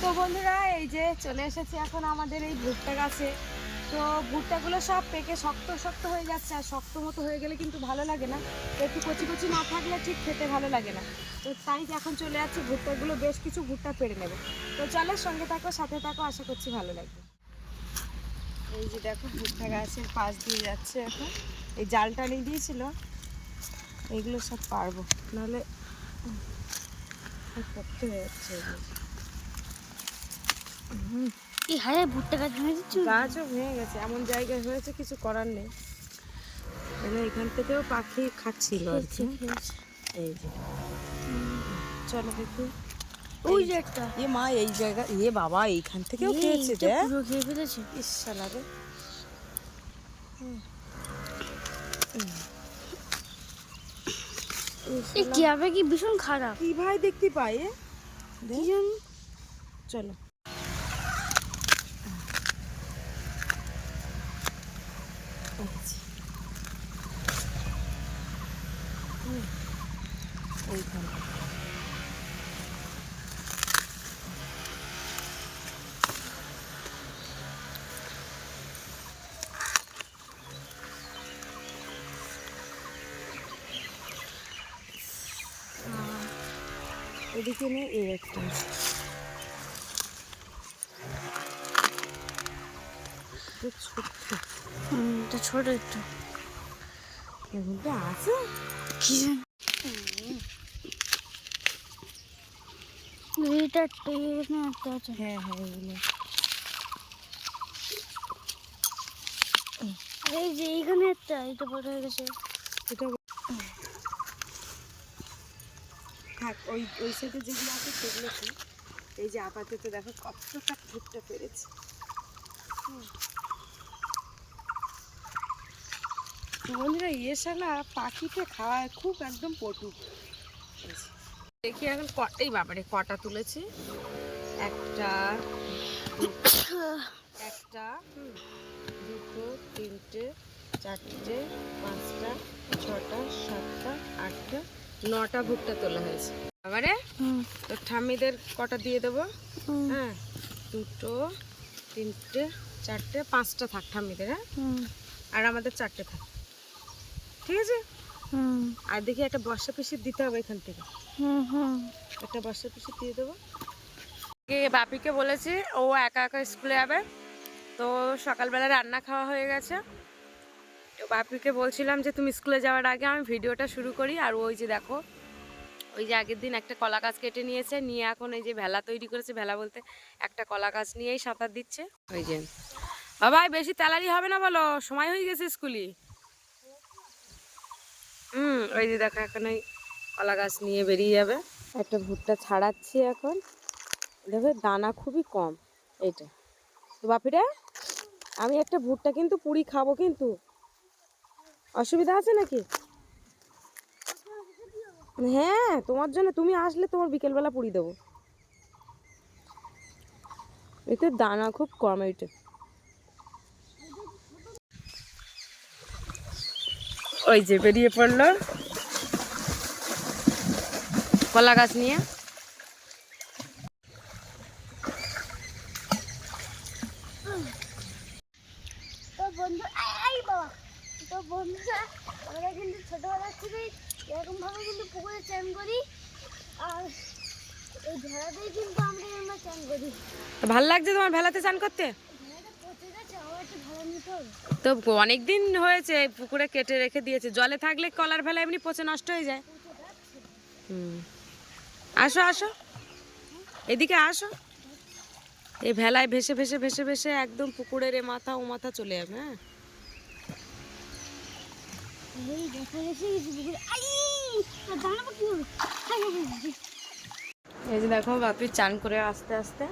তো বন্ধুরা এই যে চলে এসেছি এখন আমাদের এই ভুট্টা গাছে। তো ভুট্টাগুলো সব পেকে শক্ত শক্ত হয়ে যাচ্ছে, আর শক্ত মতো হয়ে গেলে কিন্তু ভালো লাগে না, একটু কচি কচি না থাকলে ঠিক খেতে ভালো লাগে না। তো তাই এখন চলে যাচ্ছে ভুট্টাগুলো, বেশ কিছু ভুট্টা পেড়ে নেবে। তো চলো সঙ্গে থাকো, সাথে থাকো, আশা করছি ভালো লাগবে। এই যে দেখো ভুট্টা গাছের পাশ দিয়ে যাচ্ছে এখন, এই জালটা নিয়ে দিয়েছিল, এইগুলো সব পারবো নাহলে শক্ত হয়ে যাচ্ছে। এই হারে ভুট্টা গাছ ভেঙে দিচ্ছি, গাছও ভেঙে গেছে, এমন জায়গায় হয়েছে কিছু করার নেই। মানে এখান থেকেও পাখি খাচ্ছিল আর কি। এই যে চলো দেখি, ওই যে একটা মা এই জায়গা, বাবা এইখান থেকেও খেয়েছে, দেখ পুরো খেয়ে ফেলেছে। ইস শালারে। এই কিভাবে কি ভীষণ খারাপ, কি ভাই দেখতে পাই কি জানি। চলো এইখানে এদিকে নেই, এই একটা এটা ছোট একটু এগুলো আছে, কি জানি। এটা একটা আছে। হ্যাঁ হ্যাঁ এগুলো এই যে এইখানে একটা, এটা বড় হয়ে গেছে। এটা থাক, ওই ওই সাইডে যেগুলো আছে সেগুলো কি। এই যে আপাতত দেখো কতটা ভুট্টা পেরেছে। বন্ধুরা শালা পাখিতে খাওয়ায় খুব একদম পটু। দেখি এখন কটাই বাবারে কটা তুলেছি, একটা একটা দুটো তিনটে চারটে পাঁচটা ছটা সাতটা আটটা নটা ভুট্টা তোলা হয়েছে বাবারে। তো ঠাম্মিদের কটা দিয়ে দেবো, হ্যাঁ দুটো তিনটে চারটে পাঁচটা থাক ঠাম্মিদের, হ্যাঁ আর আমাদের চারটে থাক, ঠিক আছে। আর দেখি একটা বর্ষা পিসির দিতে হবে এখান থেকে, একটা বর্ষা পিসি দিয়ে দেবো। বাপিকে বলেছি ও একা একা স্কুলে যাবে, তো সকালবেলা রান্না খাওয়া হয়ে গেছে। তো বাপিকে বলছিলাম যে তুমি স্কুলে যাওয়ার আগে আমি ভিডিওটা শুরু করি। আর ওই যে দেখো, ওই যে আগের দিন একটা কলা গাছ কেটে নিয়েছে, নিয়ে এখন এই যে ভেলা তৈরি করেছে, ভেলা বলতে একটা কলা গাছ নিয়েই সাঁতার দিচ্ছে। ওই যে বাবা বেশি তেলারি হবে না বলো, সময় হয়ে গেছে স্কুলে। ওই যে দেখো এখন ওই কলা গাছ নিয়ে বেরিয়ে যাবে। একটা ভুট্টা ছাড়াচ্ছি এখন, দেখো দানা খুবই কম এইটা। তো বাপিরা আমি একটা ভুট্টা কিন্তু পুরি খাবো, কিন্তু অসুবিধা আছে নাকি? হ্যাঁ তোমার জন্য, তুমি আসলে তোমার বিকেলবেলা পুরি দেবো। এতে দানা খুব কম এইটা। ওই যে বেরিয়ে পড়লো কলা গাছ নিয়ে। তো বন্ধু এই বাবা, তো বন্ধুরা আমরা কিন্তু ছোটবেলা থেকেই এরকমভাবে কিন্তু পুকুরে চান করি, আর এই ভেড়াতেই কিন্তু আমরা এরকম চান করি। ভাল লাগছে তোমার ভেলাতে চান করতে? ভেড়াটা পচে গেছে, আবার একটু ভেড়া নিতে হবে। তো অনেক দিন হয়েছে পুকুরে কেটে রেখে দিয়েছে, জলে থাকলে কলার ভেলা এমনি পচে নষ্ট হয়ে যায়। আসো আসো এদিকে আসো, এই ভেলায় ভেসে ভেসে ভেসে ভেসে একদম পুকুরের এ মাথা ও মাথা চলে যাবে। হ্যাঁ এই দেখা গেছে পুকুরে, আর দাঁড়াবো কি হবে। এই যে দেখো বাপি চান করে আস্তে আস্তে,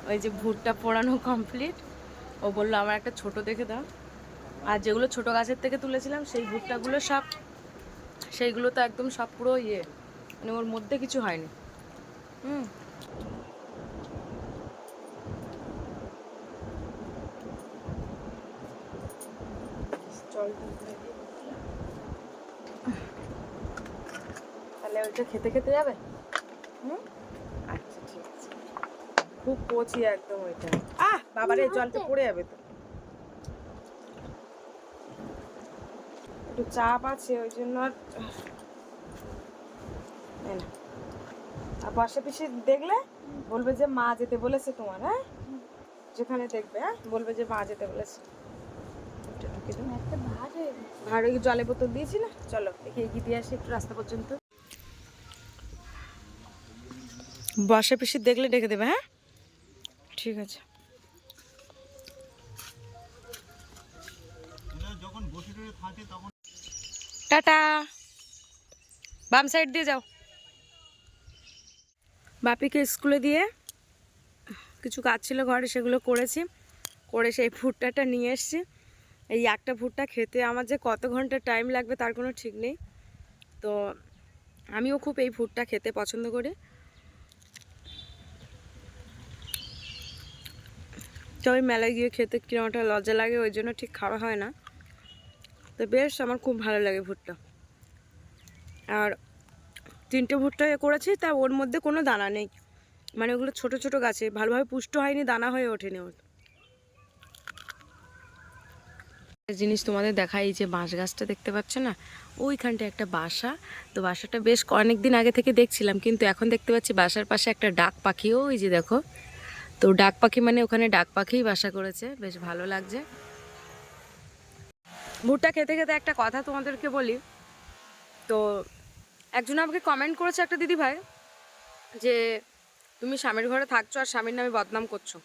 ওই যে ভুট্টা পোড়ানো কমপ্লিট। ও বললো আমার একটা ছোট দেখে দাও। আর যেগুলো ছোট গাছের থেকে তুলেছিলাম সেই ভুট্টাগুলো সব, সেইগুলো তো একদম সব পুরো মানে ওর মধ্যে কিছু হয়নি। তাহলে ওইটা খেতে খেতে যাবে। আচ্ছা ঠিক আছে। খুব কচি একদম ওইটা। বাবারে জলটা পড়ে যাবে তো, একটু চাপ আছে ওই জন্য। আর পাশে পিছে দেখলে বলবে যে মা যেতে বলেছে তোমার, হ্যাঁ যেখানে দেখবে হ্যাঁ বলবে যে মা যেতে বলেছে। ভাড় ওই জলের বোতল দিয়েছি না, চলো দেখি এগিয়ে দিয়ে আসি একটু রাস্তা পর্যন্ত। বাসা পিসি দেখলে ডেকে দেবে, হ্যাঁ ঠিক আছে। টাটা, বাম সাইড দিয়ে যাও। বাপিকে স্কুলে দিয়ে কিছু কাজ ছিল ঘরে, সেগুলো করেছি, করে সেই ভুট্টাটা নিয়ে এসছি। এই একটা ভুট্টা খেতে আমার যে কত ঘন্টা টাইম লাগবে তার কোনো ঠিক নেই। তো আমিও খুব এই ভুট্টা খেতে পছন্দ করি। তবে মেলায় গিয়ে খেতে কিরকম একটা লজ্জা লাগে, ওই জন্য ঠিক খাওয়া হয় না। তো বেশ আমার খুব ভালো লাগে ভুট্টা। আর 3টে ভুট্টা করেছি, তা ওর মধ্যে কোনো দানা নেই, মানে ওগুলো ছোট ছোট গাছে ভালোভাবে পুষ্ট হয়নি, দানা হয়ে ওঠেনি। ওর জিনিস তোমাদের দেখাই, এই যে বাঁশ গাছটা দেখতে পাচ্ছ না, ওইখানটা একটা বাসা। তো বাসাটা বেশ অনেক দিন আগে থেকে দেখছিলাম, কিন্তু এখন দেখতে পাচ্ছি বাসার পাশে একটা ডাক পাখিও, ওই যে দেখো। তো ডাক পাখি মানে ওখানে ডাক পাখিই বাসা করেছে, বেশ ভালো লাগছে। ভুট্টা খেতে খেতে একটা কথা তোমাদেরকে বলি। তো একজন আমাকে কমেন্ট করেছে, একটা দিদি ভাই, যে তুমি স্বামীর ঘরে থাকছো আর স্বামীর নামে বদনাম করছো।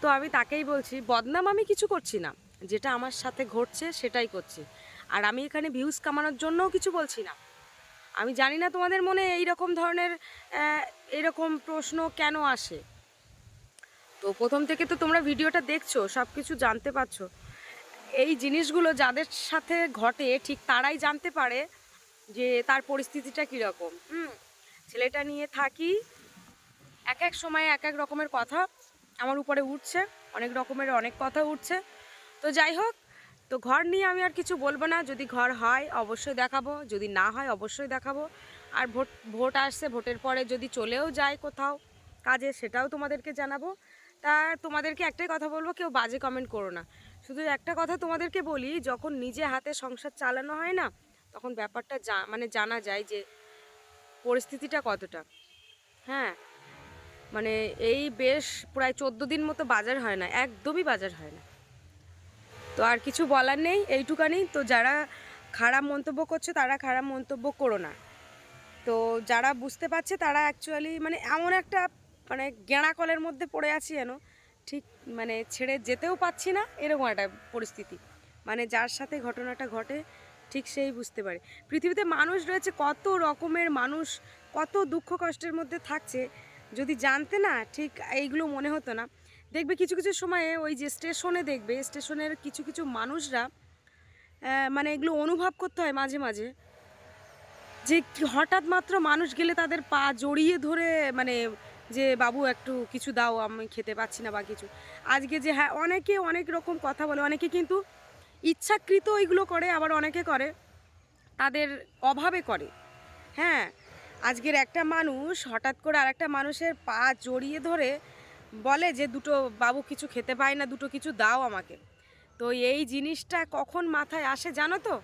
তো আমি তাকেই বলছি, বদনাম আমি কিছু করছি না, যেটা আমার সাথে ঘটছে সেটাই করছি। আর আমি এখানে ভিউজ কামানোর জন্যও কিছু বলছি না। আমি জানি না তোমাদের মনে এইরকম ধরনের এরকম প্রশ্ন কেন আসে। তো প্রথম থেকে তো তোমরা ভিডিওটা দেখছো, সব কিছু জানতে পারছো। এই জিনিসগুলো যাদের সাথে ঘটে ঠিক তারাই জানতে পারে যে তার পরিস্থিতিটা কীরকম। ছেলেটা নিয়ে থাকি, এক এক সময় এক এক রকমের কথা আমার উপরে উঠছে, অনেক রকমের অনেক কথা উঠছে। তো যাই হোক, তো ঘর নিয়ে আমি আর কিছু বলবো না। যদি ঘর হয় অবশ্যই দেখাবো, যদি না হয় অবশ্যই দেখাবো। আর ভোট আসছে, ভোটের পরে যদি চলেও যায় কোথাও কাজে, সেটাও তোমাদেরকে জানাবো। তা তোমাদেরকে একটাই কথা বলবো, কেউ বাজে কমেন্ট করো না। শুধু একটা কথা তোমাদেরকে বলি, যখন নিজে হাতে সংসার চালানো হয় না, তখন ব্যাপারটা মানে জানা যায় যে পরিস্থিতিটা কতটা। হ্যাঁ, মানে এই বেশ প্রায় 14 দিন মতো বাজার হয় না, একদমই বাজার হয় না। তো আর কিছু বলার নেই, এইটুকানি। তো যারা খারাপ মন্তব্য করছে তারা খারাপ মন্তব্য করো না। তো যারা বুঝতে পারছে তারা অ্যাকচুয়ালি মানে এমন একটা মানে গেঁড়া কলের মধ্যে পড়ে আছি যেন, ঠিক মানে ছেড়ে যেতেও পাচ্ছি না, এরকম একটা পরিস্থিতি। মানে যার সাথে ঘটনাটা ঘটে ঠিক সেই বুঝতে পারে। পৃথিবীতে মানুষ রয়েছে কত রকমের মানুষ, কত দুঃখ কষ্টের মধ্যে থাকছে, যদি জানতে না ঠিক এইগুলো মনে হতো না। দেখবে কিছু কিছু সময়ে ওই যে স্টেশনে, দেখবে স্টেশনের কিছু কিছু মানুষরা মানে এগুলো অনুভব করতে হয় মাঝে মাঝে, যে হঠাৎ মাত্র মানুষ গেলে তাদের পা জড়িয়ে ধরে মানে যে বাবু একটু কিছু দাও, আমি খেতে পাচ্ছি না বা কিছু। আজকে যে হ্যাঁ, অনেকে অনেক রকম কথা বলে, অনেকে কিন্তু ইচ্ছাকৃত ওইগুলো করে, আবার অনেকে করে তাদের অভাবে করে। হ্যাঁ, আজকের একটা মানুষ হঠাৎ করে আর একটা মানুষের পা জড়িয়ে ধরে বলে যে দুটো বাবু কিছু খেতে পায় না, দুটো কিছু দাও আমাকে। তো এই জিনিসটা কখন মাথায় আসে জানো তো?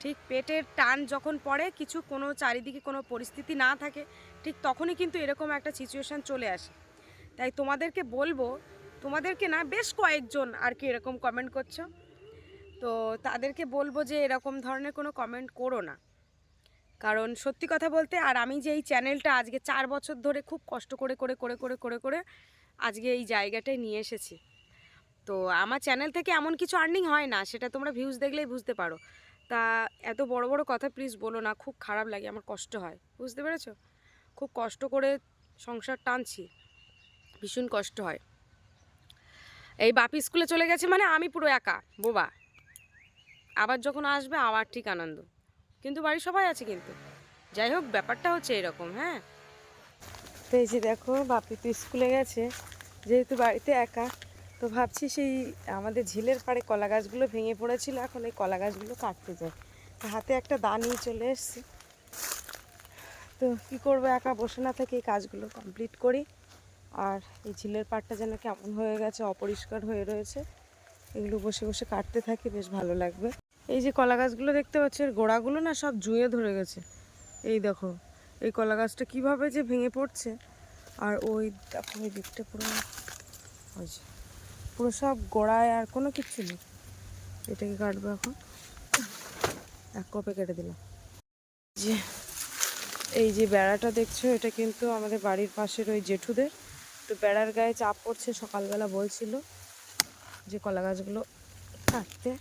ঠিক পেটের টান যখন পড়ে, কিছু কোনো চারিদিকে কোনো পরিস্থিতি না থাকে, ঠিক তখনই কিন্তু এরকম একটা সিচুয়েশান চলে আসে। তাই তোমাদেরকে বলবো, তোমাদেরকে না, বেশ কয়েকজন আর কি এরকম কমেন্ট করছো, তো তাদেরকে বলবো যে এরকম ধরনের কোনো কমেন্ট করো না। কারণ সত্যি কথা বলতে, আর আমি যে এই চ্যানেলটা আজকে 4 বছর ধরে খুব কষ্ট করে করে করে করে করে করে আজকে এই জায়গাটায় নিয়ে এসেছি। তো আমার চ্যানেল থেকে এমন কিছু আর্নিং হয় না, সেটা তোমরা ভিউজ দেখলেই বুঝতে পারো। তা এত বড় বড় কথা প্লিজ বলো না, খুব খারাপ লাগে, আমার কষ্ট হয়, বুঝতে পেরেছো? খুব কষ্ট করে সংসার টানছি, ভীষণ কষ্ট হয়। এই বাপি স্কুলে চলে গেছে মানে আমি পুরো একা বোবা। আবার যখন আসবে আবার ঠিক আনন্দ, কিন্তু বাড়ির সবাই আছে কিন্তু। যাই হোক, ব্যাপারটা হচ্ছে এরকম। হ্যাঁ, তো এই যে দেখো, বাপি তো স্কুলে গেছে, যেহেতু বাড়িতে একা, তো ভাবছি সেই আমাদের ঝিলের পাড়ে কলা গাছগুলো ভেঙে পড়েছিল, এখন এই কলা গাছগুলো কাটতে যায়। হাতে একটা দা নিয়ে চলে এসছি। তো কী করবো, একা বসে না থেকে এই কাজগুলো কমপ্লিট করি। আর এই ঝিলের পাড়টা যেন কেমন হয়ে গেছে, অপরিষ্কার হয়ে রয়েছে। এগুলো বসে বসে কাটতে থাকি, বেশ ভালো লাগবে। এই যে কলা গাছগুলো দেখতে পাচ্ছি, এর গোড়াগুলো না সব জুঁয়ে ধরে গেছে। এই দেখো এই কলা গাছটা কীভাবে যে ভেঙে পড়ছে। আর ওই দেখো ওই দিকটা পুরো, ওই যে পুরো সব গোড়ায় আর কোনো কিচ্ছু নেই। এটাকে কাটবো এখন, এক কপে কেটে দিলাম। যে এই যে বেড়াটা দেখছো, এটা কিন্তু আমাদের বাড়ির পাশের ওই জেঠুদের। তো বেড়ার গায়ে চাপ পড়ছে, সকালবেলা বলছিল যে কলা গাছগুলো কাটতে।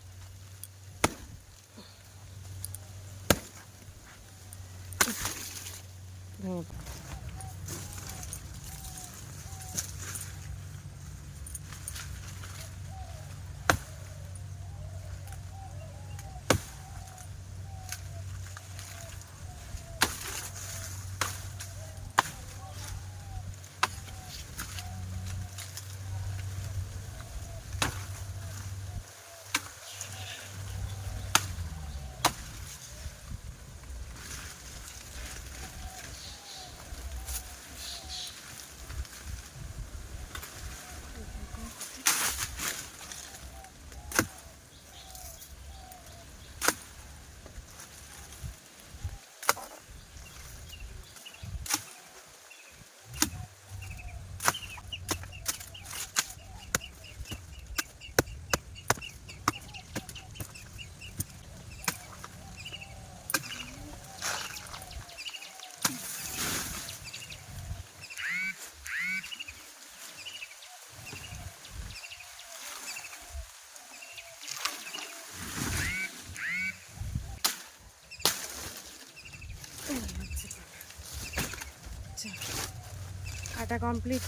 কাটা কমপ্লিট।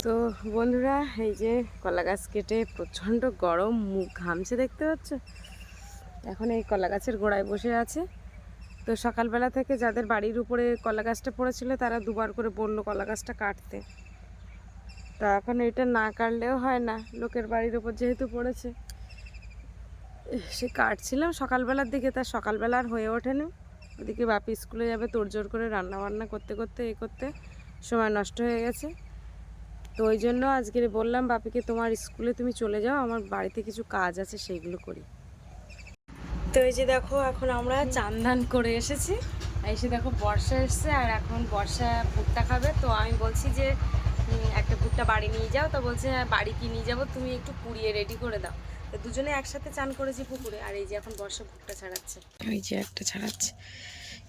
তো বন্ধুরা, এই যে কলা গাছ কেটে প্রচণ্ড গরম, মুখ ঘামছে দেখতে পাচ্ছ। এখন এই কলা গাছের গোড়ায় বসে আছে। তো সকালবেলা থেকে যাদের বাড়ির উপরে কলা গাছটা পড়েছিল তারা দুবার করে বললো কলা গাছটা কাটতে। তা এখন এটা না কাটলেও হয় না, লোকের বাড়ির উপর যেহেতু পড়েছে। সে কাটছিলাম সকালবেলার দিকে, তার সকালবেলা আর হয়ে ওঠেনি। ওদিকে বাপি স্কুলে যাবে, তোড়জোড় করে রান্না বান্না করতে করতে করতে সময় নষ্ট হয়ে গেছে। তো ওই জন্য আজকে বললাম বাপিকে, তোমার স্কুলে তুমি চলে যাও, আমার বাড়িতে কিছু কাজ আছে সেইগুলো করি। তো এই যে দেখো এখন আমরা চান ধান করে এসেছি। এসে দেখো বর্ষা এসছে, আর এখন বর্ষা ভুট্টা খাবে। তো আমি বলছি যে একটা ভুট্টা বাড়ি নিয়ে যাও। তো বলছে হ্যাঁ বাড়ি কি নিয়ে যাবো, তুমি একটু পুড়িয়ে রেডি করে দাও। তো দুজনে একসাথে চান করেছি পুকুরে। আর এই যে এখন বর্ষা ভুট্টা ছাড়াচ্ছে, ওই যে একটা ছাড়াচ্ছে।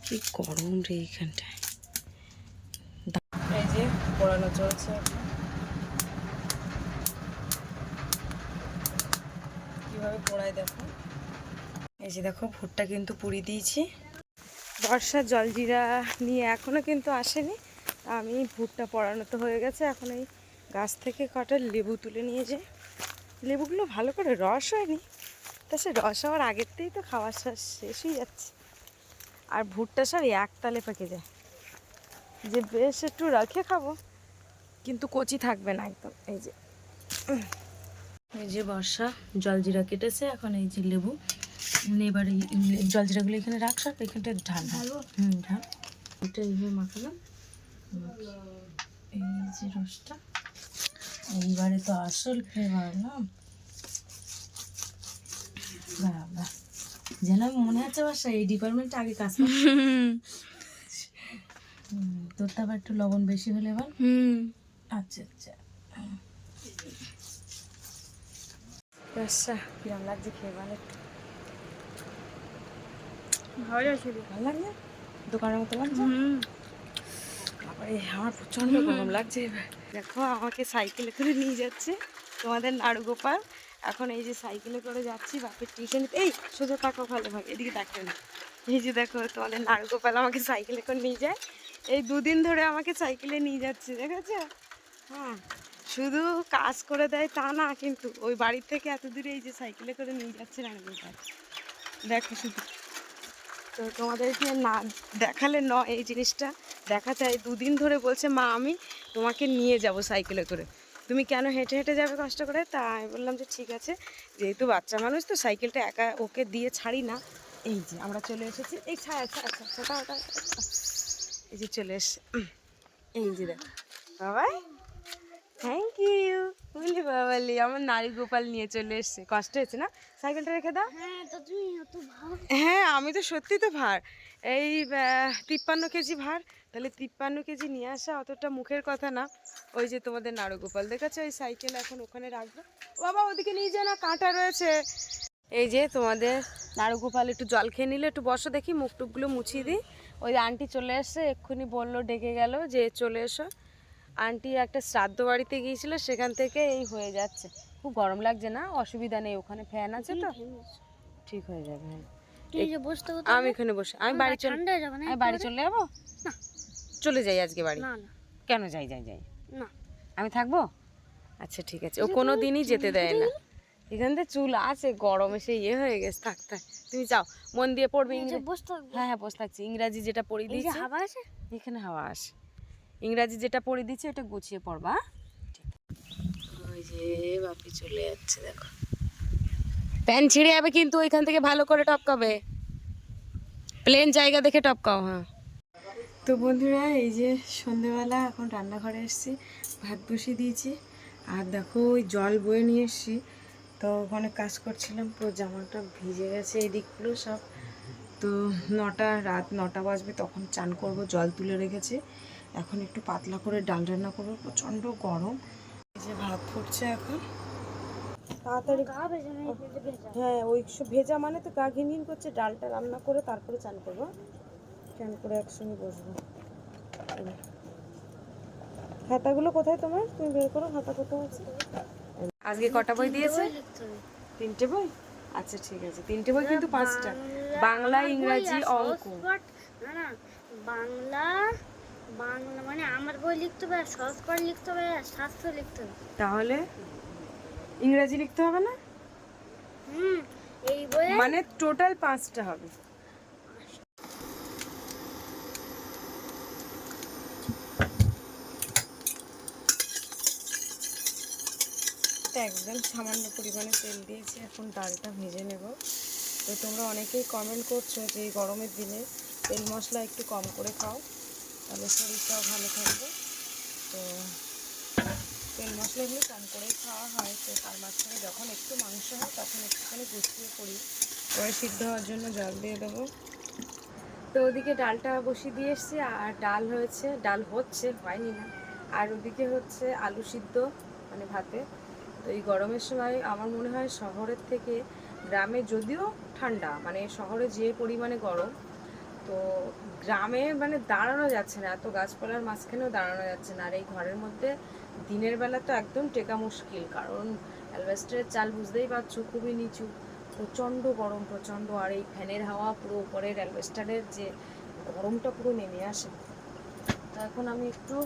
কি গরম রে এইখানটায়। এই যে পোড়ানো চলছে, কিভাবে পোড়ায় দেখো। এই যে দেখো ভুট্টা কিন্তু পুড়িয়ে দিয়েছি। বর্ষার জলজিরা নিয়ে এখনও কিন্তু আসেনি। আমি ভুট্টা পড়ানো তো হয়ে গেছে, এখন এই গাছ থেকে কটা লেবু তুলে নিয়ে যাই। লেবুগুলো ভালো করে রস হয়নি, তা সে রস হওয়ার আগেরতেই তো খাওয়ার শেষ হয়ে যাচ্ছে। আর ভুট্টা সব একতালে পেকে যায়, যে বেশ একটু রাখে খাবো কিন্তু কচি থাকবে না একদম। এই যে বর্ষা জলজিরা কেটেছে, এখন এই যে লেবু। এবার এই জলজিরাগুলো এখানে রাখ, সব এখানটা ঢাল ঢালবো। ঢাল। এটা এইভাবে মাখালাম, এই যে রসটা। এইবারে তো আসল ফ্লেভার না, বাবা যেন মনে হচ্ছে বর্ষা এই ডিপার্টমেন্টে আগে কাজ করতে। তোর তো আবার একটু লবণ বেশি হলে এবার। আচ্ছা আচ্ছা, আচ্ছা কিরম লাগছে খেয়ে বলে। ভালো লাগছে, ভালো লাগছে, দোকানের মতো লাগছে। তারপরে আমার প্রচণ্ড গরম লাগছে এবার। দেখো আমাকে সাইকেলে করে নিয়ে যাচ্ছে তোমাদের নাড়ুগোপাল। এখন এই যে সাইকেলে করে যাচ্ছি বাপের টিউশন। এই সোজা তাকাও ভালো ভাবে, এদিকে তাকাও না। এই যে দেখো তোমাদের নাড়ুগোপাল আমাকে সাইকেলে করে নিয়ে যায়। এই দুদিন ধরে আমাকে সাইকেলে নিয়ে যাচ্ছে, দেখেছো? হ্যাঁ, শুধু কাজ করে দেয় তা না, কিন্তু ওই বাড়ির থেকে এত দূরে এই যে সাইকেলে করে নিয়ে যাচ্ছে নাড়ুগোপাল। দেখো শুধু, তো তোমাদেরকে না দেখালে নয়, এই জিনিসটা দেখা চাই। দুদিন ধরে বলছে মা আমি তোমাকে নিয়ে যাব সাইকেলে করে, তুমি কেন হেঁটে হেঁটে যাবে কষ্ট করে। তা আমি বললাম যে ঠিক আছে, যেহেতু বাচ্চা মানুষ তো সাইকেলটা একা ওকে দিয়ে ছাড়ি না। এই যে আমরা চলে এসেছি, এই ছাড়া ছাড়া ছাড়া, এই যে চলে এসছে, এই যে দেখো বাবাই, থ্যাংক ইউ। বলি বাবালি, আমার নারী গোপাল নিয়ে চলে এসছে। কষ্ট হয়েছে না? সাইকেলটা রেখে দাও। হ্যাঁ তো তুমি অত ভাব। হ্যাঁ আমি তো সত্যি তো ভার, এই 53 কেজি ভার, তাহলে 53 কেজি নিয়ে আসা অতটা মুখের কথা না। ওই যে তোমাদের নারগোপাল দেখেছো, ওই সাইকেল এখন ওখানে রাখবো। ও বাবা ওদিকে নিয়ে যা না, কাঁটা রয়েছে। এই যে তোমাদের নারগোপাল একটু জল খেয়ে নিলে, একটু বসো দেখি, মুখ টুকগুলো মুছিয়ে দিই। ওই আন্টি চলে এসছে, এক্ষুনি বললো, ডেকে গেল যে চলে এসো। আন্টি একটা শ্রাদ্ধ বাড়িতে গিয়েছিল, সেখান থেকে এই হয়ে যাচ্ছে। খুব গরম লাগছে না? অসুবিধা নেই, ওখানে ফ্যান আছে তো, ঠিক হয়ে যাবে। হ্যাঁ তুই যে বসতে হতো, আমি এখানে বসে, আমি বাড়ি চলে, ঠান্ডা হয়ে যাবে না? আমি বাড়ি চলে যাবো না। চলে যাই আজকে বাড়ি। না না কেন যাই যাই যাই, না। আমি থাকবো? আচ্ছা ঠিক আছে, ও কোনো দিনই যেতে দেয় না। এখান থেকে চুল আছে, গরমে সে ইয়ে হয়ে গেছে, থাক থাক, তুমি যাও, মন দিয়ে পড়বে ইংরেজি। বসতে হবে। হ্যাঁ হ্যাঁ বসে থাকছি, ইংরাজি যেটা পড়ে এই যে দিয়েছি, হাওয়া আছে, এখানে হাওয়া আসে, ইংরাজি যেটা পড়ে দিচ্ছি ওটা গুছিয়ে পড়বা। ওই যে বাপি চলে যাচ্ছে দেখো, প্যান ছিঁড়ে যাবে কিন্তু, ওইখান থেকে ভালো করে টপকাবে, প্লেন জায়গা দেখে টপকাও। হ্যাঁ তো বন্ধুরা, এই যে সন্ধেবেলা এখন রান্নাঘরে এসেছি, ভাত বসিয়ে দিয়েছি, আর দেখো ওই জল বয়ে নিয়ে এসেছি। তো ওখানে কাজ করছিলাম, পুরো জামাটা ভিজে গেছে এই দিকগুলো সব। তো রাত 9টা বাজবে, তখন চান করব, জল তুলে রেখেছি। এখন একটু পাতলা করে ডাল রান্না করবো, প্রচণ্ড গরম। এই যে ভাত ফুটছে এখন, তাড়াতাড়ি। হ্যাঁ ওই ভেজা মানে তো গা ঘিন করছে, ডালটা রান্না করে তারপরে চান করবো, চান করে একসঙ্গে বসবো। খাতাগুলো কোথায় তোমার? তুমি বের করো, খাতা কোথায় আছে? আজকে কটা বই দিয়েছে? 3টে বই। আচ্ছা ঠিক আছে, 3টে বই কিন্তু 5টা, বাংলা, ইংরাজি, অঙ্ক। না না, বাংলা, বাংলা মানে আমার বই লিখতে হবে, আর সহজ করে লিখতে হবে, আর শাস্ত্র লিখতে হবে। তাহলে ইংরাজি লিখতে হবে না? এই বইয়ে মানে টোটাল 5টা হবে। একদম সামান্য পরিমাণে তেল দিয়েছি, এখন ডালটা ভেজে নেব। তো তোমরা অনেকেই কমেন্ট করছো যে এই গরমের দিনে তেল মশলা একটু কম করে খাও, তাহলে শরীরটাও ভালো থাকবে। তো তেল মশলা এগুলো কম করেই খাওয়া হয়। তো তার মাঝখানে যখন একটু মাংস হয় তখন একটুখানি গুছিয়ে করি, পরে সিদ্ধ হওয়ার জন্য জল দিয়ে দেবো। তো ওদিকে ডালটা বসিয়ে দিয়ে এসছি, আর ডাল হয়েছে, ডাল হচ্ছে, হয়নি না। আর ওদিকে হচ্ছে আলু সিদ্ধ, মানে ভাতে। তো এই গরমের সময় আমার মনে হয় শহরের থেকে গ্রামে, যদিও ঠান্ডা, মানে শহরে যে পরিমাণে গরম, তো গ্রামে মানে দাঁড়ানো যাচ্ছে না, এত গাছপালার মাঝখানেও দাঁড়ানো যাচ্ছে না। আর এই ঘরের মধ্যে দিনের বেলা তো একদম টেকা মুশকিল, কারণ অ্যালবেস্টারের চাল বুঝতেই পারছো, খুবই নিচু, প্রচণ্ড গরম, প্রচণ্ড। আর এই ফ্যানের হাওয়া পুরো উপরের অ্যালবেস্টারের যে গরমটা পুরো নেমে আসে। তো এখন আমি একটু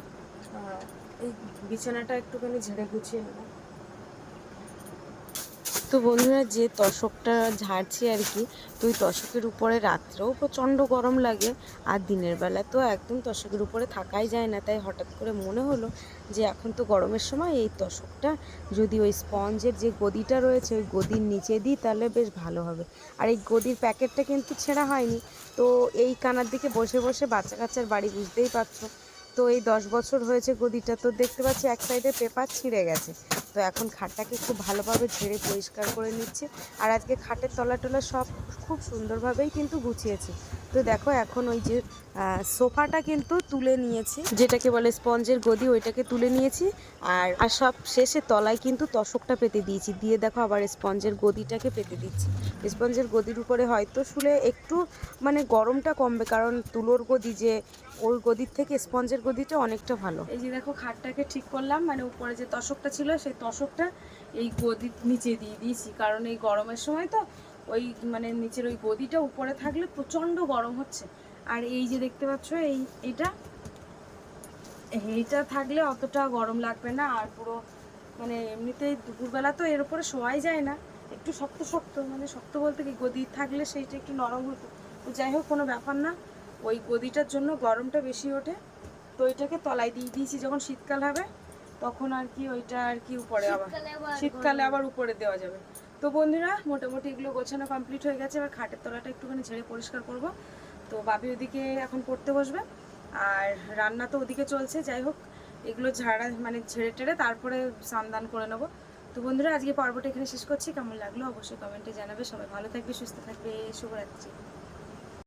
এই বিছানাটা একটুখানি ঝেড়ে গুছিয়ে নেব। তো বন্ধুরা, যে তোশকটা ঝাড়ছি আর কি, তো ওই তোশকের উপরে রাত্রেও প্রচণ্ড গরম লাগে, আর দিনের বেলা তো একদম তোশকের উপরে থাকাই যায় না। তাই হঠাৎ করে মনে হলো যে এখন তো গরমের সময় এই তোশকটা যদি ওই স্পঞ্জের যে গদিটা রয়েছে ওই গদির নিচে দিই তাহলে বেশ ভালো হবে। আর এই গদির প্যাকেটটা কিন্তু ছেঁড়া হয়নি, তো এই কানার দিকে বসে বসে বাচ্চা কাচ্চার বাড়ি, বুঝতেই পারছো। তো এই 10 বছর হয়েছে গদিটা, তো দেখতে পাচ্ছি এক সাইডে পেপার ছিঁড়ে গেছে। তো এখন খাটটাকে খুব ভালোভাবে ঝেড়ে পরিষ্কার করে নিচ্ছি। আর আজকে খাটের তলা টলা সব খুব সুন্দরভাবেই কিন্তু গুছিয়েছি। তো দেখো এখন ওই যে সোফাটা কিন্তু তুলে নিয়েছি, যেটাকে বলে স্পঞ্জের গদি, ওইটাকে তুলে নিয়েছি। আর সব শেষে তলায় কিন্তু তোশকটা পেতে দিয়েছি, দিয়ে দেখো আবার স্পঞ্জের গদিটাকে পেতে দিচ্ছি। স্পঞ্জের গদির উপরে হয়তো শুলে একটু মানে গরমটা কমবে, কারণ তুলোর গদি যে, ওই গদির থেকে স্পঞ্জের গদিটা অনেকটা ভালো। এই যে দেখো খাটটাকে ঠিক করলাম, মানে উপরে যে তোশকটা ছিল সেই তোশকটা এই গদির নিচে দিয়ে দিয়েছি, কারণ এই গরমের সময় তো ওই মানে নিচের ওই গদিটা উপরে থাকলে প্রচণ্ড গরম হচ্ছে। আর এই যে দেখতে পাচ্ছ এইটা থাকলে অতটা গরম লাগবে না। আর পুরো মানে এমনিতেই দুপুরবেলা তো এর উপরে শোয়াই যায় না, একটু শক্ত শক্ত, মানে শক্ত বলতে কি গদি থাকলে সেইটা একটু নরম হতো। তো যাই হোক, কোনো ব্যাপার না, ওই গদিটার জন্য গরমটা বেশি ওঠে। তো ওইটাকে তলায় দিয়ে দিয়েছি, যখন শীতকাল হবে তখন আর কি ওইটা আর কি উপরে, আবার শীতকালে আবার উপরে দেওয়া যাবে। তো বন্ধুরা, মোটামুটি এগুলো গোছানো কমপ্লিট হয়ে গেছে। এবার খাটের তলাটা একটুখানি ঝেড়ে পরিষ্কার করব। তো বাবি ওদিকে এখন পড়তে বসবে, আর রান্না তো ওদিকে চলছে, যাই হোক এগুলো ঝাড়া মানে ঝেড়ে টেড়ে তারপরে স্নান করে নেবো। তো বন্ধুরা আজকে পর্বটা এখানে শেষ করছি, কেমন লাগলো অবশ্যই কমেন্টে জানাবে। সবাই ভালো থাকবে, সুস্থ থাকবে, শুভরাত্রি।